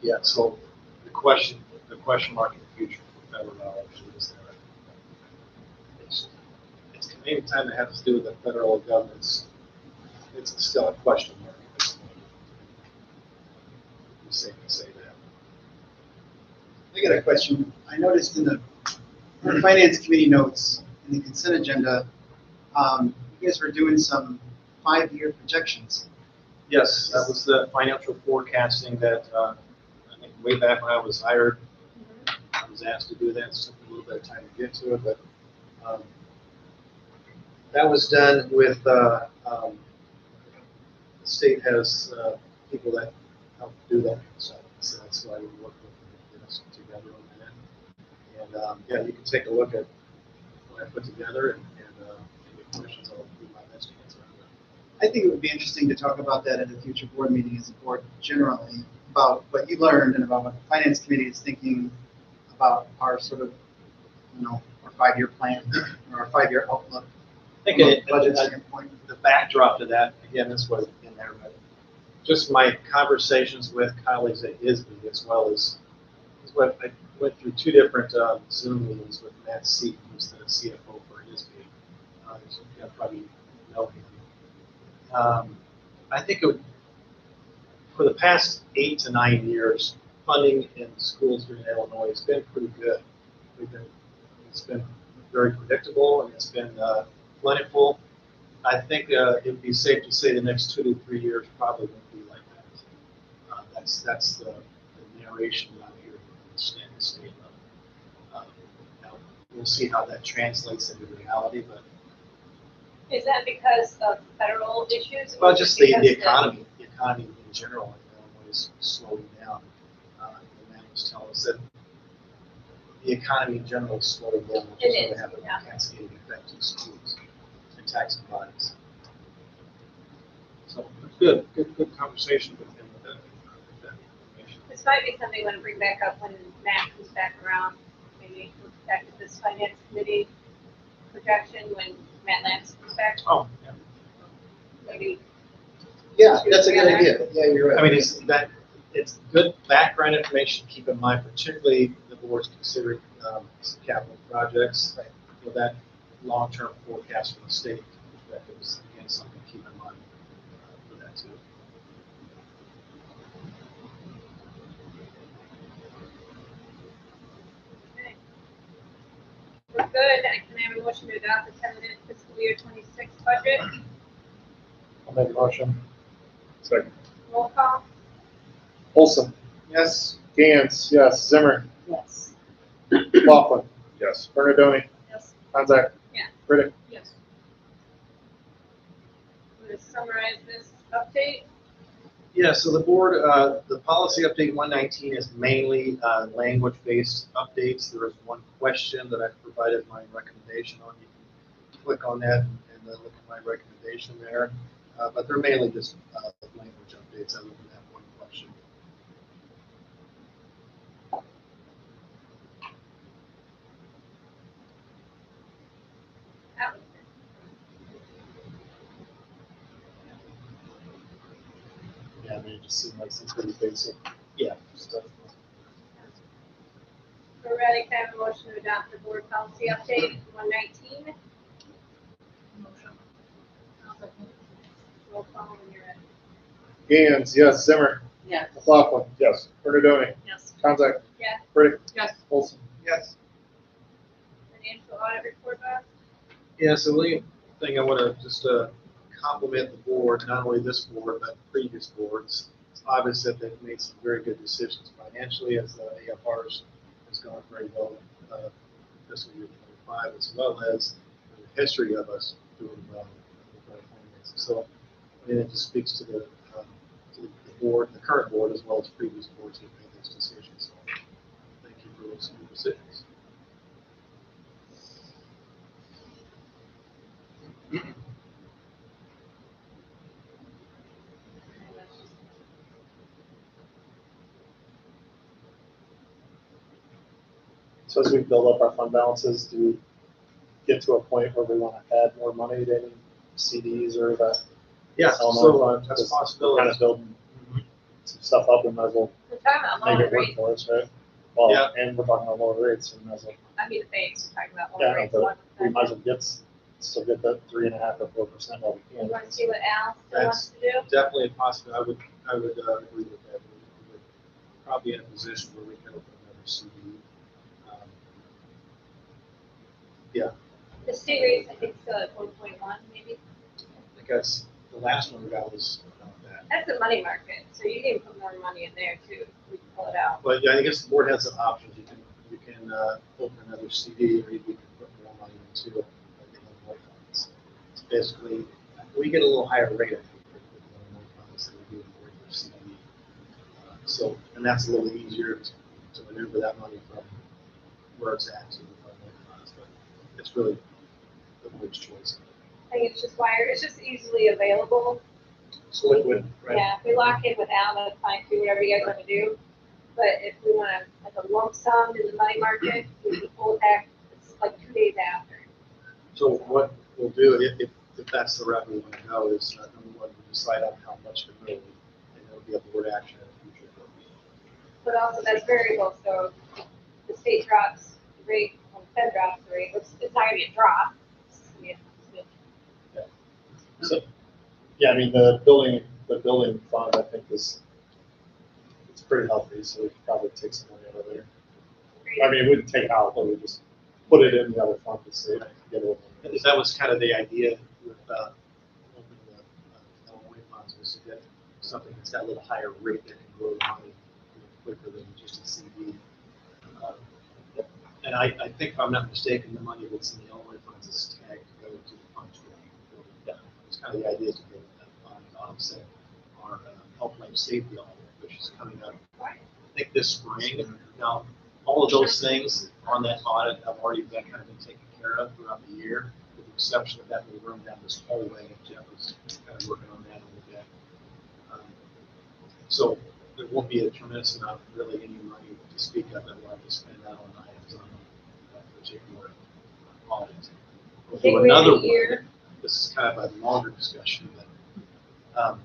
[SPEAKER 5] yeah. So the question mark in the future for federal dollars is there. It's any time that has to do with the federal government's, it's still a question mark. It's safe to say that.
[SPEAKER 8] I got a question. I noticed in the finance committee notes in the consent agenda, you guys were doing some 5-year projections.
[SPEAKER 5] Yes, that was the financial forecasting that I think way back when I was hired, I was asked to do that. It took a little bit of time to get to it, but that was done with the state has people that help do that. So that's why we work with us together on that. And yeah, you can take a look at what I put together and any questions. I'll do my best to answer.
[SPEAKER 8] I think it would be interesting to talk about that at a future board meeting as a board generally, about what you learned and about what the finance committee is thinking about our sort of, our 5-year plan or our 5-year outlook.
[SPEAKER 5] I think
[SPEAKER 8] Budget standpoint.
[SPEAKER 5] the backdrop to that, again, this was in there, but just my conversations with colleagues at ISB, as well as what I went through 2 different Zoom meetings with Matt Seaton, who's the CFO for ISB. You probably know him. I think for the past 8 to 9 years, funding in schools here in Illinois has been pretty good. It's been very predictable, and it's been plentiful. I think it would be safe to say the next 2 to 3 years probably won't be like that. That's the narration out here in the state level. Now, we'll see how that translates into reality, but
[SPEAKER 3] Is that because of federal issues?
[SPEAKER 5] well, just the economy. The economy in general in Illinois is slowing down. The man was telling us that the economy in general is slowing down, which is going to have a cascading effect to schools and taxing bodies. So good conversation with him with that information.
[SPEAKER 3] This might be something we want to bring back up when Matt comes back around. Maybe look back at this finance committee projection when Matt Lance comes back.
[SPEAKER 5] Oh, yeah.
[SPEAKER 3] Maybe.
[SPEAKER 8] Yeah, that's a good idea. Yeah, you're right.
[SPEAKER 5] I mean, it's good background information to keep in mind, particularly the board's considering some capital projects. For that long-term forecast from the state perspective is again something to keep in mind for that too.
[SPEAKER 3] good. Can I have a motion to adopt the tentative fiscal year 26 budget?
[SPEAKER 2] I'll make a motion.
[SPEAKER 9] Second.
[SPEAKER 3] Roll call.
[SPEAKER 2] Olson,
[SPEAKER 5] Yes.
[SPEAKER 2] Gantz, yes. Zimmer,
[SPEAKER 4] Yes.
[SPEAKER 2] Laughlin,
[SPEAKER 9] Yes.
[SPEAKER 2] Bernadoni,
[SPEAKER 6] Yes.
[SPEAKER 2] Conzak.
[SPEAKER 3] Yeah.
[SPEAKER 2] Riddick.
[SPEAKER 6] Yes.
[SPEAKER 3] I'm going to summarize this update.
[SPEAKER 5] Yeah, so the board, the policy update 119 is mainly language-based updates. There is one question that I provided my recommendation on. You can click on that and then look at my recommendation there. But they're mainly just language updates other than that one question.
[SPEAKER 3] Allison.
[SPEAKER 2] Yeah, I mean, it just seemed like some pretty basic
[SPEAKER 5] Yeah.
[SPEAKER 2] stuff.
[SPEAKER 3] We're ready. Can I have a motion to adopt the board policy update 119?
[SPEAKER 6] Motion.
[SPEAKER 3] Roll call when you're ready.
[SPEAKER 2] Gantz, yes. Zimmer,
[SPEAKER 4] Yes.
[SPEAKER 2] Laughlin,
[SPEAKER 9] Yes.
[SPEAKER 2] Bernadoni,
[SPEAKER 6] Yes.
[SPEAKER 2] Conzak.
[SPEAKER 3] Yeah.
[SPEAKER 2] Riddick.
[SPEAKER 6] Yes.
[SPEAKER 2] Olson.
[SPEAKER 5] Yes.
[SPEAKER 3] Financial audit report, Bob?
[SPEAKER 5] Yeah, so the only thing I want to just compliment the board, not only this board, but previous boards. It's obvious that they've made some very good decisions financially as the AFRs has gone very well fiscal year 25, as well as the history of us doing well with our finances. So, I mean, it just speaks to the board, the current board, as well as previous boards who made those decisions. So, thank you for those good decisions.
[SPEAKER 2] So as we build up our fund balances, do we get to a point where we want to add more money to any CDs or the
[SPEAKER 5] Yeah,
[SPEAKER 2] Illinois
[SPEAKER 5] so
[SPEAKER 2] fund?
[SPEAKER 5] that's a
[SPEAKER 2] Because we're
[SPEAKER 5] possibility.
[SPEAKER 2] kind of building some stuff up and might as well
[SPEAKER 3] We're talking about
[SPEAKER 2] make
[SPEAKER 3] lower
[SPEAKER 2] it work
[SPEAKER 3] rates.
[SPEAKER 2] for us, right? Well,
[SPEAKER 5] Yeah.
[SPEAKER 2] and we're talking about lower rates, so we might as well,
[SPEAKER 3] I mean, the banks, we're talking about
[SPEAKER 2] yeah,
[SPEAKER 3] lower rates.
[SPEAKER 2] but we might as well still get that 3.5 or 4% while we
[SPEAKER 3] You
[SPEAKER 2] can.
[SPEAKER 3] want to see what Al still wants to do?
[SPEAKER 5] Definitely a possibility. I would agree with that. We're probably in a position where we can open another CD. Um, Yeah,
[SPEAKER 3] The state rates, I think, still at 1.1, maybe.
[SPEAKER 5] I think that's, the last one we got was about that.
[SPEAKER 3] That's the money market, so you can put more money in there too. We can pull it out.
[SPEAKER 5] But yeah, I guess the board has some options. You can open another CD, or you can put more money into it. Funds. It's basically, we get a little higher rate, I think, with more funds than we do with regular CD. So, and that's a little easier to maneuver that money from where it's at to the funds, but it's really the board's choice.
[SPEAKER 3] I think it's just wired, it's just easily available.
[SPEAKER 2] It's liquid, right?
[SPEAKER 3] Yeah, if we lock in with Al, that's fine too, whatever you guys want to do. But if we want to, like a lump sum in the money market, we can pull it back, it's like 2 days after.
[SPEAKER 5] So what we'll do, if that's the route we want to go, is number one, we decide on how much to move, and it'll be a board action in the future.
[SPEAKER 3] But also that's variable, so if the state drops the rate, when the Fed drops the rate, it's not gonna be a drop. It's gonna be a-
[SPEAKER 2] So, yeah, I mean, the building fund, I think it's pretty healthy, so we could probably take some money out of there. I mean, we wouldn't take it out, but we just put it in the other fund to save, get it.
[SPEAKER 5] That was kind of the idea with opening the Illinois funds, was to get something that's got a little higher rate that can grow the money quicker than just a CD. And I think, if I'm not mistaken, the money that's in the Illinois funds is tagged to go to the funds. Yeah, it's kind of the idea to get that fund to offset our health life safety audit, which is coming up, I think, this spring. Now, all of those things on that audit have already been kind of been taken care of throughout the year, with the exception of that little room down this hallway. Jeff was kind of working on that a little bit. So there won't be a tremendous amount, really, any money to speak of that we'll have to spend out on items on that particular audit. We'll
[SPEAKER 3] I think
[SPEAKER 5] do
[SPEAKER 3] we have
[SPEAKER 5] another
[SPEAKER 3] a year.
[SPEAKER 5] one. This is kind of a longer discussion, but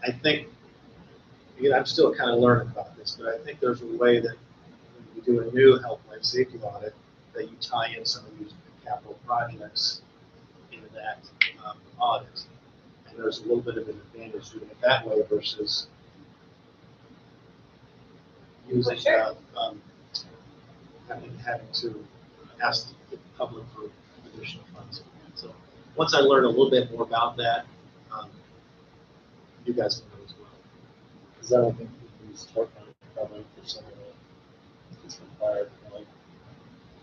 [SPEAKER 5] I think, again, I'm still kind of learning about this, but I think there's a way that when you do a new health life safety audit, that you tie in some of these capital projects into that audit. And there's a little bit of an advantage doing it that way versus using
[SPEAKER 3] Sure.
[SPEAKER 5] having to ask the public for additional funds. So once I learn a little bit more about that, you guys will know as well.
[SPEAKER 2] Because I don't think we use tort money probably for some of it. It's required for like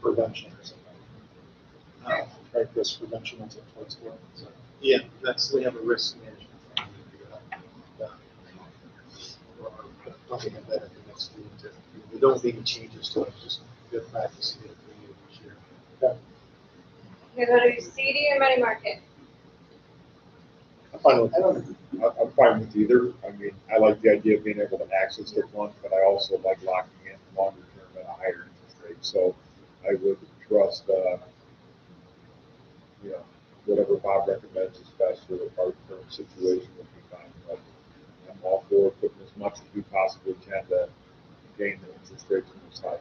[SPEAKER 2] prevention or something. Right, risk prevention and towards work. So.
[SPEAKER 5] Yeah, we have a risk management fund. We'll get that at the next meeting. We don't make any changes to it, just good practice to get it created each year.
[SPEAKER 2] Yeah.
[SPEAKER 3] You go to CD or money market?
[SPEAKER 2] I'm fine with
[SPEAKER 9] I'm fine with either. I mean, I like the idea of being able to access the fund, but I also like locking in longer term at a higher interest rate. So I would trust, whatever Bob recommends is best for our current situation would be fine. But I'm all for putting as much as we possibly can to gain the interest rate to the side.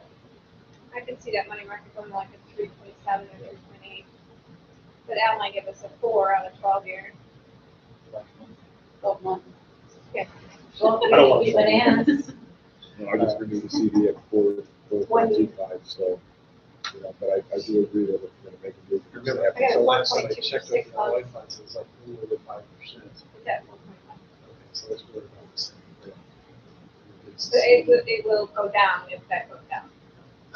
[SPEAKER 3] I can see that money market going like a 3.7 or 3.8. But Al might give us a 4 on a 12-year.
[SPEAKER 4] 12 months.
[SPEAKER 3] Yeah.
[SPEAKER 4] Well,
[SPEAKER 2] I don't want
[SPEAKER 4] we bananas.
[SPEAKER 9] I just renewed the CD at 4.25, so, but I do agree that if we're gonna make a move, we're gonna have
[SPEAKER 3] I got
[SPEAKER 9] to.
[SPEAKER 3] a
[SPEAKER 5] So last time I
[SPEAKER 3] 1.2
[SPEAKER 5] checked
[SPEAKER 3] for 6
[SPEAKER 5] with my life
[SPEAKER 3] months.
[SPEAKER 5] funds, it was like a little bit 5%.
[SPEAKER 3] Is that 1.1?
[SPEAKER 5] Okay, so that's really about the same.
[SPEAKER 3] So it will go down if that goes down.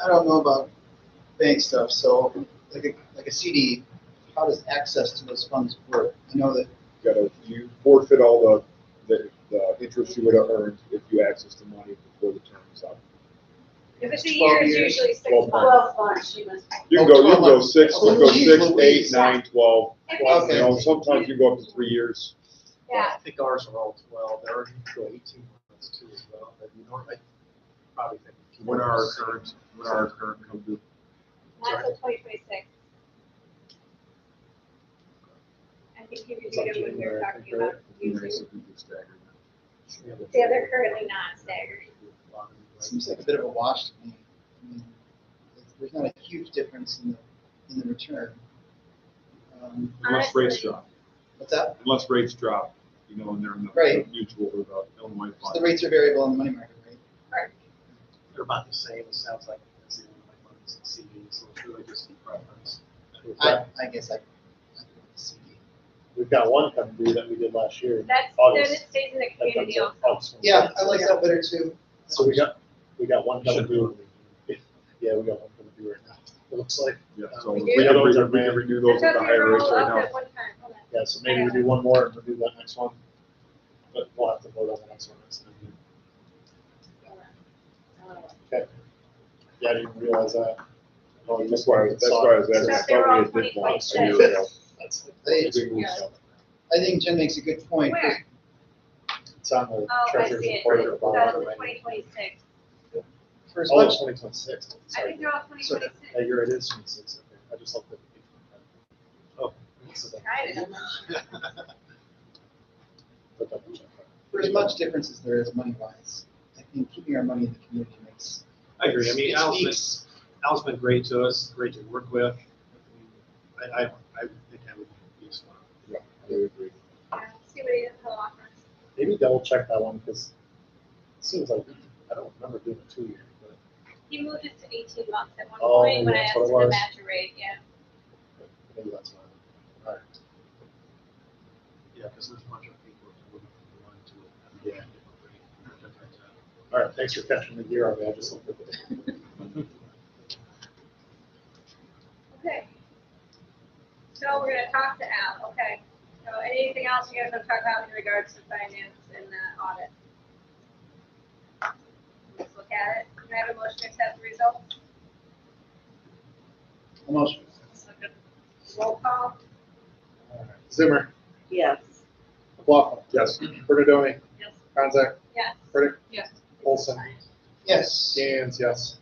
[SPEAKER 8] I don't know about bank stuff, so like a CD, how does access to those funds work? I know that,
[SPEAKER 9] You forfeit all the interest you would have earned if you access the money before the term is up.
[SPEAKER 3] If it's a
[SPEAKER 8] 12
[SPEAKER 3] year, it's
[SPEAKER 8] years,
[SPEAKER 3] usually 6
[SPEAKER 9] 12
[SPEAKER 3] months.
[SPEAKER 4] 12 months, she must.
[SPEAKER 9] You can go
[SPEAKER 8] 12
[SPEAKER 9] 6, you can go 6, 8, 9, 12.
[SPEAKER 3] Okay.
[SPEAKER 9] You know, sometimes you go up to 3 years.
[SPEAKER 3] Yeah,
[SPEAKER 5] I think ours are all 12, they're already go 18 months too as well, but you know, I probably think.
[SPEAKER 9] When are our current come due?
[SPEAKER 3] not until 2026. I think he
[SPEAKER 2] It's like
[SPEAKER 3] reviewed it when we were
[SPEAKER 2] January, I
[SPEAKER 3] talking
[SPEAKER 2] think,
[SPEAKER 3] about
[SPEAKER 2] right?
[SPEAKER 3] using.
[SPEAKER 9] Something that's staggered.
[SPEAKER 3] Yeah, they're currently not staggered.
[SPEAKER 8] it seems like a bit of a wash to me. I mean, there's not a huge difference in the return.
[SPEAKER 9] Unless rates
[SPEAKER 3] Honestly.
[SPEAKER 9] drop.
[SPEAKER 8] What's that?
[SPEAKER 9] Unless rates drop, and they're in the
[SPEAKER 8] Right.
[SPEAKER 9] mutual or the Illinois
[SPEAKER 8] So
[SPEAKER 9] fund.
[SPEAKER 8] the rates are variable on the money market, right?
[SPEAKER 5] They're about the same, it sounds like, as the Illinois funds and CDs, so it's really just a preference.
[SPEAKER 8] I guess I go with the CD.
[SPEAKER 2] We've got one coming due that we did last year.
[SPEAKER 3] Then
[SPEAKER 2] August.
[SPEAKER 3] it stays in the
[SPEAKER 2] That
[SPEAKER 3] community
[SPEAKER 2] comes
[SPEAKER 3] also.
[SPEAKER 2] up August
[SPEAKER 8] Yeah,
[SPEAKER 2] 26th.
[SPEAKER 8] I like that better too.
[SPEAKER 2] So we got one coming due. Yeah, we got one coming due right now. It looks like.
[SPEAKER 9] Yeah, so
[SPEAKER 3] We
[SPEAKER 9] we
[SPEAKER 3] do?
[SPEAKER 9] can
[SPEAKER 2] Those are
[SPEAKER 9] renew
[SPEAKER 3] I
[SPEAKER 9] those at
[SPEAKER 3] thought
[SPEAKER 9] the
[SPEAKER 3] they were
[SPEAKER 9] higher rates
[SPEAKER 3] all
[SPEAKER 9] right
[SPEAKER 3] up
[SPEAKER 9] now.
[SPEAKER 3] at one time. Hold on.
[SPEAKER 2] Yeah, so maybe we do one more and we'll do that next one. But we'll have to vote on the next one next time. Okay. Yeah, I didn't realize that. Oh, you
[SPEAKER 9] That's why I was asking. I
[SPEAKER 3] Except they were all
[SPEAKER 9] thought we had did one a
[SPEAKER 3] 2026.
[SPEAKER 9] year ago.
[SPEAKER 2] That's
[SPEAKER 8] They-
[SPEAKER 9] Big move.
[SPEAKER 3] Yeah.
[SPEAKER 8] I think Jen makes a good point.
[SPEAKER 3] Where?
[SPEAKER 2] It's on the
[SPEAKER 3] Oh, I
[SPEAKER 2] treasurer's
[SPEAKER 3] see it.
[SPEAKER 2] report at the
[SPEAKER 3] That's
[SPEAKER 2] bottom.
[SPEAKER 3] the 2026.
[SPEAKER 8] For as
[SPEAKER 2] Oh,
[SPEAKER 8] much,
[SPEAKER 2] it's 2026.
[SPEAKER 3] I think
[SPEAKER 2] Sorry.
[SPEAKER 3] they're all 2026.
[SPEAKER 2] Yeah, you're, it is 26. Okay, I just looked at the. Oh. so
[SPEAKER 3] Tried it.
[SPEAKER 2] Put that in check.
[SPEAKER 8] for as much difference as there is money-wise, I think keeping our money in the community makes.
[SPEAKER 5] I agree, I mean,
[SPEAKER 8] it speaks.
[SPEAKER 5] Al's been great to us, great to work with. I think that would be smart.
[SPEAKER 9] Yeah, I would agree.
[SPEAKER 3] Yeah, see what he'll offer.
[SPEAKER 2] Maybe double check that one because it seems like, I don't remember doing a 2 year, but
[SPEAKER 3] He moved it to 18 months at one
[SPEAKER 2] Oh,
[SPEAKER 3] point when I
[SPEAKER 2] maybe
[SPEAKER 3] asked
[SPEAKER 2] that's
[SPEAKER 3] him
[SPEAKER 2] what it
[SPEAKER 3] to
[SPEAKER 2] was.
[SPEAKER 3] match a rate, yeah.
[SPEAKER 2] maybe that's fine. All right.
[SPEAKER 5] Yeah, because there's a bunch of people who would want to.
[SPEAKER 2] Yeah. All right, thanks for catching the gear on me. I just looked at it.
[SPEAKER 3] Okay. So we're gonna talk to Al, okay. So anything else you guys want to talk about in regards to finance and audit? Let's look at it. Can I have a motion to accept the results?
[SPEAKER 8] Almost.
[SPEAKER 3] Roll call?
[SPEAKER 2] All right. Zimmer,
[SPEAKER 4] Yes.
[SPEAKER 2] McLaughlin.
[SPEAKER 9] Yes.
[SPEAKER 2] Bernadone.
[SPEAKER 3] Yes.
[SPEAKER 2] Konzak.
[SPEAKER 3] Yes.
[SPEAKER 2] Burdick.
[SPEAKER 3] Yes.
[SPEAKER 2] Olson.
[SPEAKER 8] Yes.
[SPEAKER 2] Gans, yes.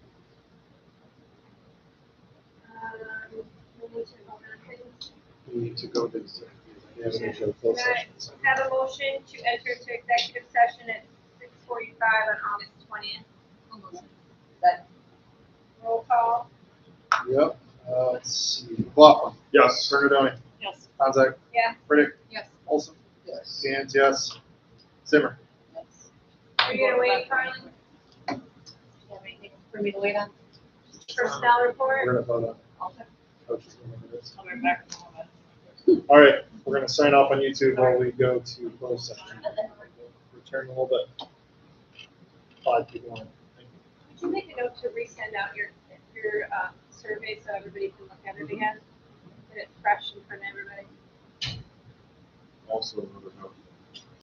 [SPEAKER 3] We need to vote on things.
[SPEAKER 5] We need to go to.
[SPEAKER 2] Yeah, we need to close
[SPEAKER 3] Can
[SPEAKER 2] session.
[SPEAKER 3] I have a motion to enter into executive session at 6:45 on August 20th? Roll call?
[SPEAKER 2] Yep. Let's see. McLaughlin.
[SPEAKER 9] Yes.
[SPEAKER 2] Bernadone.
[SPEAKER 3] Yes.
[SPEAKER 2] Konzak.
[SPEAKER 3] Yeah.
[SPEAKER 2] Burdick.
[SPEAKER 3] Yes.
[SPEAKER 2] Olson.
[SPEAKER 8] Yes.
[SPEAKER 2] Gans, yes. Zimmer.
[SPEAKER 3] Are you gonna wait, Carlin?
[SPEAKER 7] For me to wait on?
[SPEAKER 3] Personnel report.
[SPEAKER 2] We're gonna vote on
[SPEAKER 7] Okay.
[SPEAKER 2] it. Coaches in a minute.
[SPEAKER 7] I'll be back in a moment.
[SPEAKER 2] All right, we're gonna sign off on YouTube while we go to closed session. Return a little bit. 5 people on. Thank you.
[SPEAKER 3] Would you make a note to resend out your survey so everybody can look at it again? Get it fresh in front of everybody.
[SPEAKER 9] Also, another note,